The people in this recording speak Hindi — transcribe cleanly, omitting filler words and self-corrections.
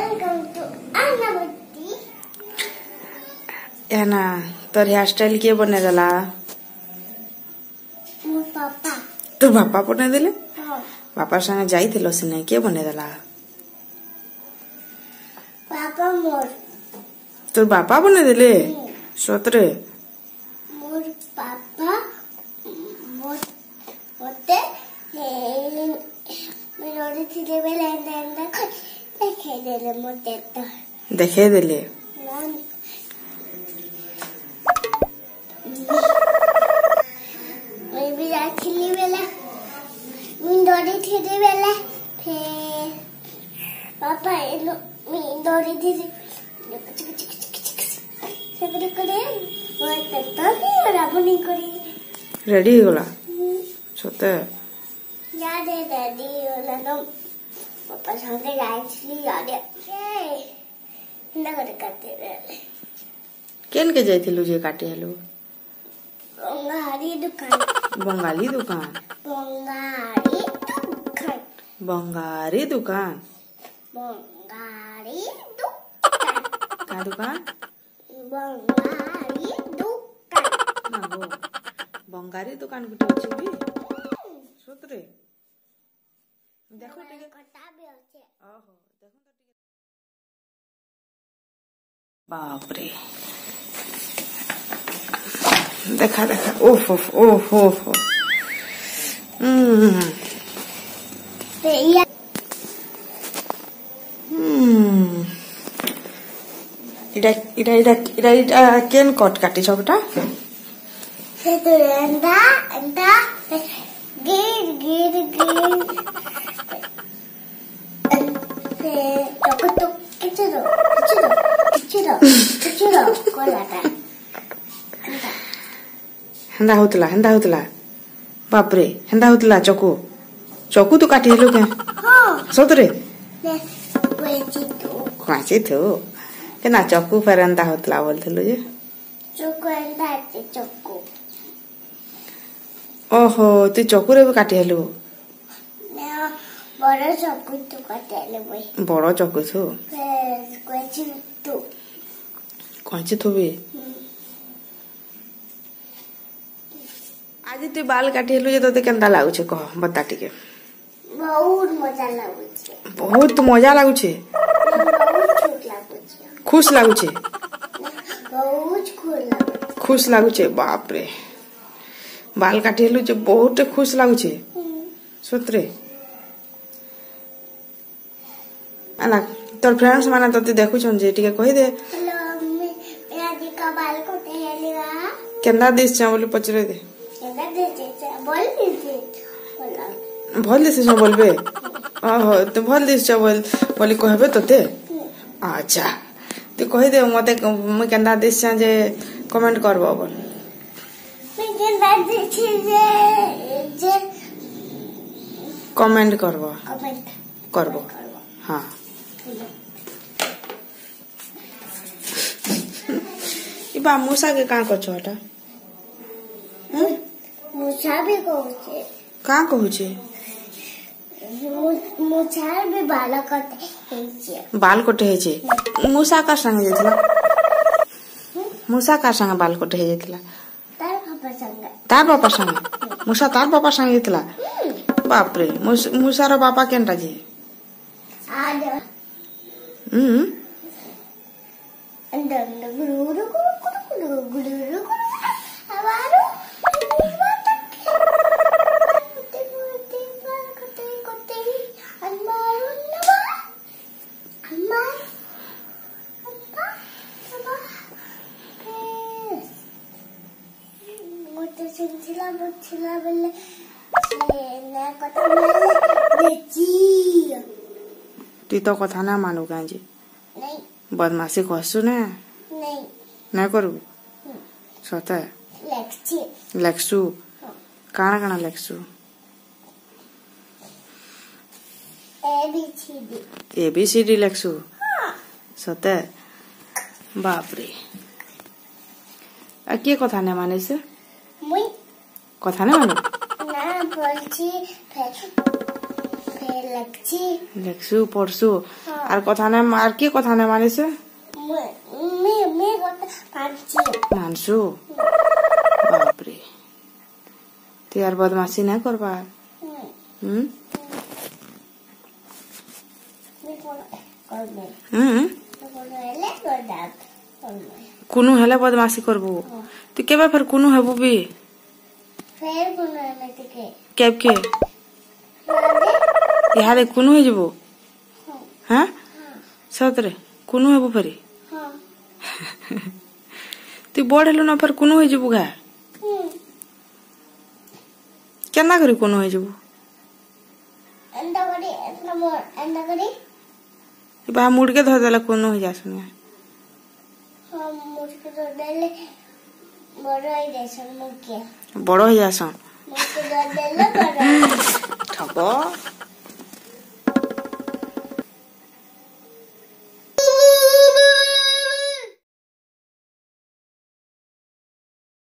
Welcome to Annavati. एना तोर हेयर स्टाइल के बने देला? मो पापा. तू बापा बने देले? हाँ. बापा संगे जाइथिलो सिने के बने देला? पापा मोर. तोर बापा बने देले? सोतरे. मोर पापा मोते मेरे थीले बेले एंदा देखे देले मोते तो. देखे देले. मैं भी जाती बेले मिंदोरी थी बेले फिर पापा ये मिंदोरी थी सब करे वो तो नहीं और अपनी करी रेडी होला सोते याद है डैडी वाला तो पापा संगे जाइली याद है ना करते रहे केन के जाइथिलु जे काटे हेलो? बंगाली दुकान. बंगाली दुकान. बंगाली दुकान. बंगारी दुकान. बंगाली दुकान. का दुकान? बंगाली दुकान. ना वो बंगारी दुकान गुटे अछि बी सोतरे देखो टिके कटा भी আছে. ओहो देखो तो टिके बाप रे देखा देखा ओफ ओफ ओफ ओफ भैया इडा इडा इडा इडा इडा केन कट काटी छबटा से तो अंडा अंडा गिर गिर गिर से तो किचरो किचरो किचरो किचरो कोलाटा हेंदा होतला बाप रे हेंदा होतला चकू चकू तो काटी हेलो के हाँ सोतरे ले काची थो केना चकू पर हेंदा होतला बोलथलो जे चोको अंडा चोको ओहो तू चकू रे काटी हेलो मैं बड़ा चोको तो काटे भाई बड़ चकू थो फिर कोची तो काची थोबे आज तू बाल काटी हेलु जे तते केनता लागु छे कह बता टिके. बहुत मजा लागु छे. बहुत मजा लागु छे. बहुत छूट लागु छे. खुश लागु छे. बहुत खुश लागु छे. बाप रे बाल काटी हेलु जे बहुत खुश लागु छे. सोतरे आना तोर फ्रेंड्स माने तते देखु छन जे टिके कहि दे. हेलो मम्मी मेरा जी का बाल कोटे हेलिवा केनदा दिस छ बोली पचरे दे. बोल दीजिए भल दिस छ बोलबे. ओहो तो भल दिस छ बोली कहबे तते. अच्छा तू कहि दे मते म केनदा दिस छ जे कमेंट करबो बोल. मैं केनदा दिस जे कमेंट करबो. कमेंट करबो. हां इबा मूसा के का कछ हटा मुछा भी कहूचे का कहूचे मुछा भी बाल कटे हेचे बाल कटे हेचे मूसा का संग जेतला मूसा का संग बाल कटे हेजेतला तार पापा संग मूसा तार पापा संग जेतला बाप रे मूसा रो पापा केनटा जे आज अंदर गुरु गुरु हमारो मुछला बोले ना कथा बेची तू तो कथा ना मानु गांजी नहीं बदमाशी कहसु ना नहीं ना करू सता लेक्ची लेक्सु काना काना लेक्सु एबीसीडी लेक्सु सता बाप रे आ के कथा ना माने से मुई कथा ना मानु ना बोलची फिर लेक्ची लेक्सु पढ़सु আর কথা না আর কি কথা না মানিছে मैं কথা পারছি মানসু বাপরে তুই আর বদমাশি না করবা হুম कुनु हेले बदमाशी करबू तू केबे फिर कुनु हेबू भी केब के इहारे कुनु हे जबू हां सतरे कुनु हेबू फेरी तू बड़ हेलु ना फिर कुनु हे जबू गा केना करी कुनु हे जबू एंदा करी बा मुड़ के धर देला कुनु हो जासुन हम मुड़ के धर देले बड़ हो जासन मुड़ के बड़ हो जासन मुड़ के धर देले बड़ ठको